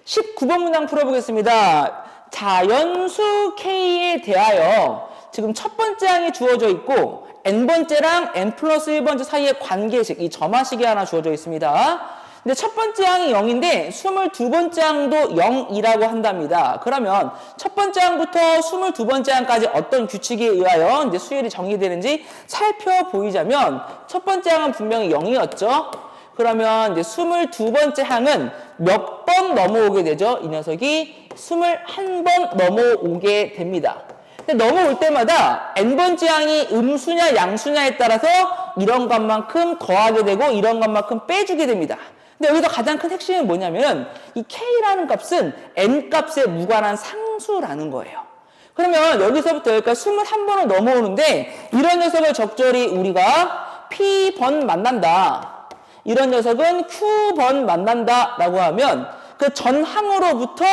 19번 문항 풀어보겠습니다. 자연수 K에 대하여 지금 첫 번째 항이 주어져 있고 n번째랑 n 플러스 1번째 사이의 관계식, 이 점화식이 하나 주어져 있습니다. 근데 첫 번째 항이 0인데 22번째 항도 0이라고 한답니다. 그러면 첫 번째 항부터 22번째 항까지 어떤 규칙에 의하여 이제 수열이 정의되는지 살펴보이자면 첫 번째 항은 분명히 0이었죠. 그러면 이제 22번째 항은 몇 번 넘어오게 되죠? 이 녀석이 21번 넘어오게 됩니다. 근데 넘어올 때마다 n번째 항이 음수냐 양수냐에 따라서 이런 것만큼 더하게 되고 이런 것만큼 빼주게 됩니다. 근데 여기서 가장 큰 핵심이 뭐냐면 이 K라는 값은 n 값에 무관한 상수라는 거예요. 그러면 여기서부터 여기까지 21번을 넘어오는데 이런 녀석을 적절히 우리가 P번 만난다. 이런 녀석은 Q번 만난다 라고 하면 그 전항으로부터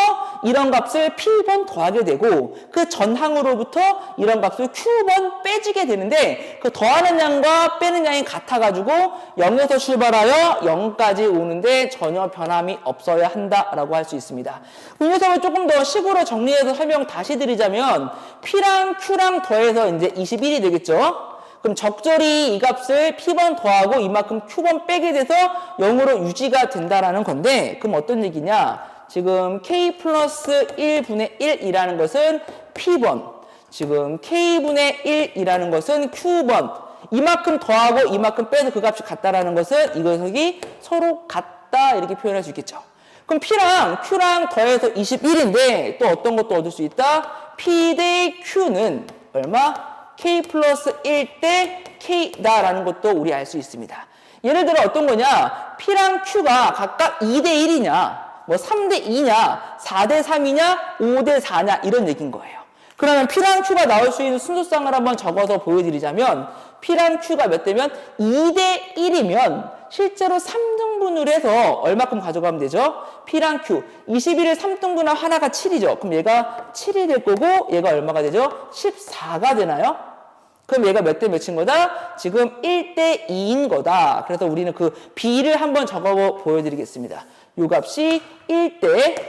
이런 값을 P번 더하게 되고 그 전항으로부터 이런 값을 Q번 빼주게 되는데 그 더하는 양과 빼는 양이 같아가지고 0에서 출발하여 0까지 오는데 전혀 변함이 없어야 한다라고 할 수 있습니다. 이 녀석을 조금 더 식으로 정리해서 설명 다시 드리자면 P랑 Q랑 더해서 이제 21이 되겠죠. 그럼 적절히 이 값을 P번 더하고 이만큼 Q번 빼게 돼서 0으로 유지가 된다라는 건데 그럼 어떤 얘기냐? 지금 K 플러스 1분의 1이라는 것은 P번, 지금 K분의 1이라는 것은 Q번, 이만큼 더하고 이만큼 빼서 그 값이 같다라는 것은 이 녀석이 서로 같다 이렇게 표현할 수 있겠죠. 그럼 P랑 Q랑 더해서 21인데 또 어떤 것도 얻을 수 있다? P 대 Q는 얼마? K 플러스 1 대 K다라는 것도 우리 알 수 있습니다. 예를 들어 어떤 거냐? P랑 Q가 각각 2 대 1이냐, 뭐 3 대 2냐, 4 대 3이냐, 5 대 4냐 이런 얘기인 거예요. 그러면 P랑 Q가 나올 수 있는 순서상을 한번 적어서 보여드리자면 P랑 Q가 몇 대면 2 대 1이면 실제로 3등분을 해서 얼마큼 가져가면 되죠? P랑 Q 21을 3등분하면 하나가 7이죠. 그럼 얘가 7이 될 거고 얘가 얼마가 되죠? 14가 되나요? 그럼 얘가 몇 대 몇인 거다? 지금 1대 2인 거다. 그래서 우리는 그 B를 한번 적어 보여드리겠습니다. 요 값이 1대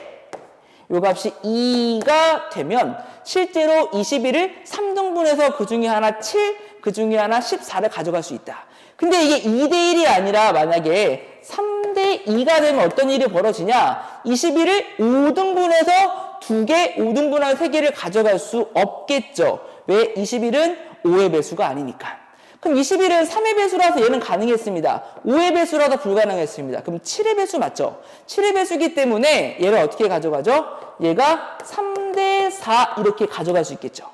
요 값이 2가 되면 실제로 21을 3등분해서 그 중에 하나 7, 그 중에 하나 14를 가져갈 수 있다. 근데 이게 2대 1이 아니라 만약에 3대 2가 되면 어떤 일이 벌어지냐? 21을 5등분해서 2개, 5등분한 3개를 가져갈 수 없겠죠. 왜? 21은 5의 배수가 아니니까. 그럼 21은 3의 배수라서 얘는 가능했습니다. 5의 배수라서 불가능했습니다. 그럼 7의 배수 맞죠? 7의 배수이기 때문에 얘를 어떻게 가져가죠? 얘가 3대 4 이렇게 가져갈 수 있겠죠.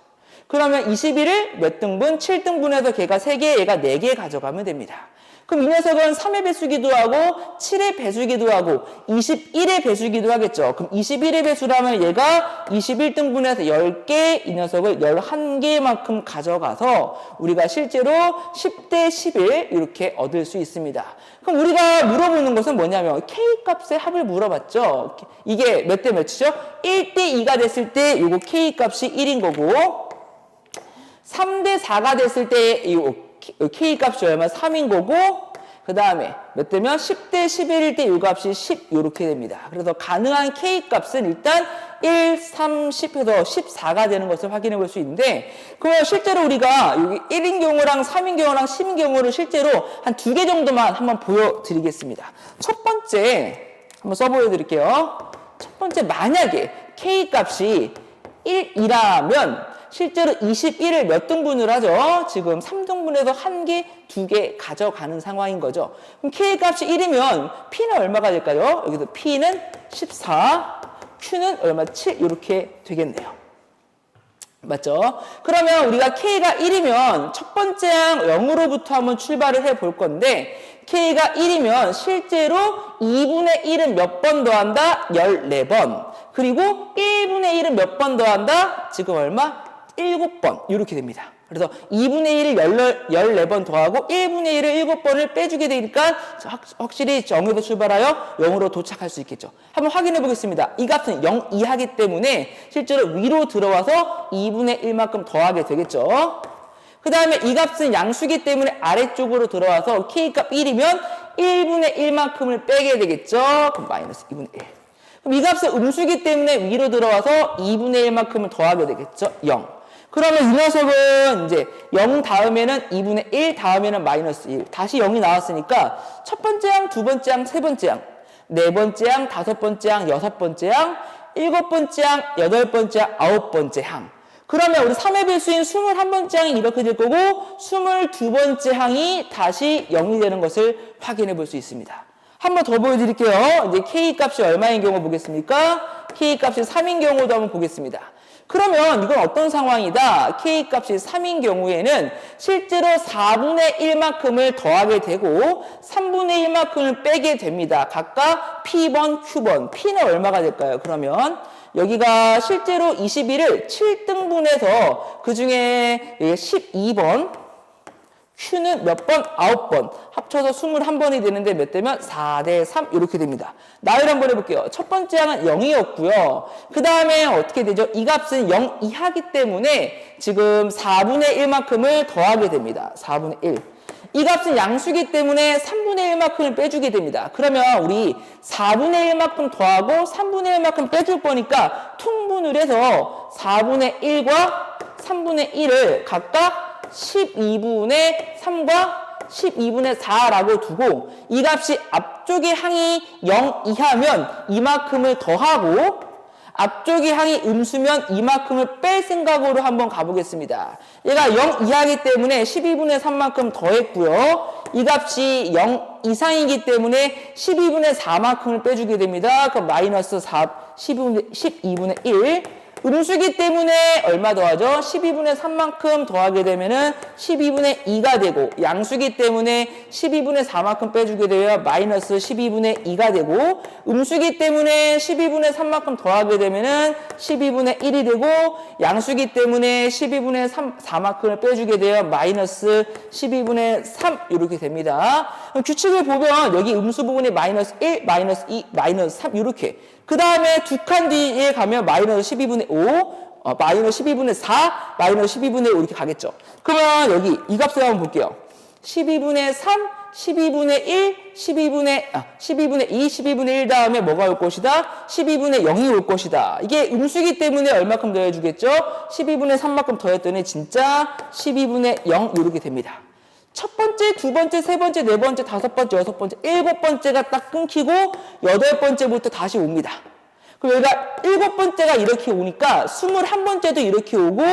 그러면 21을 몇 등분? 7등분해서 걔가 3개, 얘가 4개 가져가면 됩니다. 그럼 이 녀석은 3의 배수기도 하고 7의 배수기도 하고 21의 배수기도 하겠죠. 그럼 21의 배수라면 얘가 21등분해서 10개, 이 녀석을 11개만큼 가져가서 우리가 실제로 10대 11 이렇게 얻을 수 있습니다. 그럼 우리가 물어보는 것은 뭐냐면 K값의 합을 물어봤죠. 이게 몇 대 몇이죠? 1대 2가 됐을 때 요거 K값이 1인 거고 3대 4가 됐을 때 이 K값이 얼마? 3인 거고 그 다음에 몇 대면 10대 11일 때 이 값이 10 이렇게 됩니다. 그래서 가능한 K값은 일단 1, 3, 10 해서 14가 되는 것을 확인해 볼 수 있는데 그러면 실제로 우리가 여기 1인 경우랑 3인 경우랑 10인 경우를 실제로 한 2개 정도만 한번 보여드리겠습니다. 첫 번째 한번 써보여 드릴게요. 첫 번째 만약에 K값이 1이라면 실제로 21을 몇 등분을 하죠? 지금 3등분해서 1개, 2개 가져가는 상황인 거죠. 그럼 K값이 1이면 P는 얼마가 될까요? 여기서 P는 14, Q는 얼마? 7 이렇게 되겠네요. 맞죠? 그러면 우리가 K가 1이면 첫 번째 항 0으로부터 한번 출발을 해 볼 건데 K가 1이면 실제로 2분의 1은 몇 번 더한다? 14번. 그리고 1분의 1은 몇 번 더한다? 지금 얼마? 7번 이렇게 됩니다. 그래서 2분의 1을 14번 더하고 1분의 1을 7번을 빼주게 되니까 확실히 0에서 출발하여 0으로 도착할 수 있겠죠. 한번 확인해 보겠습니다. 이 값은 0 이하기 때문에 실제로 위로 들어와서 2분의 1만큼 더하게 되겠죠. 그 다음에 이 값은 양수기 때문에 아래쪽으로 들어와서 K값 1이면 1분의 1만큼을 빼게 되겠죠. 그럼 마이너스 2분의 1. 그럼 이 값은 음수기 때문에 위로 들어와서 2분의 1만큼을 더하게 되겠죠? 0. 그러면 이 녀석은 이제 0 다음에는 2분의 1 다음에는 마이너스 1. 다시 0이 나왔으니까 첫 번째 항, 두 번째 항, 세 번째 항, 네 번째 항, 다섯 번째 항, 여섯 번째 항, 일곱 번째 항, 여덟 번째 항, 아홉 번째 항. 그러면 우리 3의 배수인 21번째 항이 이렇게 될 거고 22번째 항이 다시 0이 되는 것을 확인해 볼 수 있습니다. 한 번 더 보여드릴게요. 이제 K 값이 얼마인 경우 보겠습니까? K 값이 3인 경우도 한번 보겠습니다. 그러면 이건 어떤 상황이다? K 값이 3인 경우에는 실제로 4분의 1만큼을 더하게 되고 3분의 1만큼을 빼게 됩니다. 각각 P번, Q번. P는 얼마가 될까요? 그러면 여기가 실제로 21을 7등분해서 그 중에 12번, Q는 몇 번? 9번. 합쳐서 21번이 되는데 몇 대면? 4대 3 이렇게 됩니다. 나열 한번 해볼게요. 첫 번째 항은 0이었고요. 그 다음에 어떻게 되죠? 이 값은 0 이하기 때문에 지금 4분의 1만큼을 더하게 됩니다. 4분의 1. 이 값은 양수기 때문에 3분의 1만큼을 빼주게 됩니다. 그러면 우리 4분의 1만큼 더하고 3분의 1만큼 빼줄 거니까 통분을 해서 4분의 1과 3분의 1을 각각 12분의 3과 12분의 4라고 두고 이 값이 앞쪽의 항이 0 이하면 이만큼을 더하고 앞쪽의 항이 음수면 이만큼을 뺄 생각으로 한번 가보겠습니다. 얘가 0 이하이기 때문에 12분의 3만큼 더했고요. 이 값이 0 이상이기 때문에 12분의 4만큼을 빼주게 됩니다. 그럼 마이너스 12분의 1. 음수기 때문에 얼마 더하죠? 12분의 3만큼 더하게 되면은 12분의 2가 되고 양수기 때문에 12분의 4만큼 빼주게 되면 마이너스 12분의 2가 되고 음수기 때문에 12분의 3만큼 더하게 되면은 12분의 1이 되고 양수기 때문에 12분의 4만큼을 빼주게 되면 마이너스 12분의 3 이렇게 됩니다. 그럼 규칙을 보면 여기 음수 부분이 마이너스 1, 마이너스 2, 마이너스 3 이렇게 그 다음에 두 칸 뒤에 가면 마이너스 12분의 5, 마이너스 12분의 4, 마이너스 12분의 5 이렇게 가겠죠. 그러면 여기 이 값을 한번 볼게요. 12분의 3, 12분의 1, 12분의 2, 12분의 1 다음에 뭐가 올 것이다? 12분의 0이 올 것이다. 이게 음수기 때문에 얼마큼 더해주겠죠? 12분의 3만큼 더했더니 진짜 12분의 0 이렇게 됩니다. 첫 번째, 두 번째, 세 번째, 네 번째, 다섯 번째, 여섯 번째, 일곱 번째가 딱 끊기고 여덟 번째부터 다시 옵니다. 그럼 여기가 일곱 번째가 이렇게 오니까 21번째도 이렇게 오고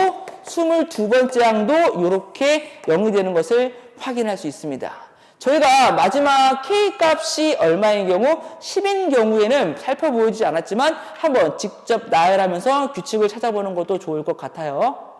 22번째 항도 이렇게 0이 되는 것을 확인할 수 있습니다. 저희가 마지막 K 값이 얼마인 경우 10인 경우에는 살펴보이지 않았지만 한번 직접 나열하면서 규칙을 찾아보는 것도 좋을 것 같아요.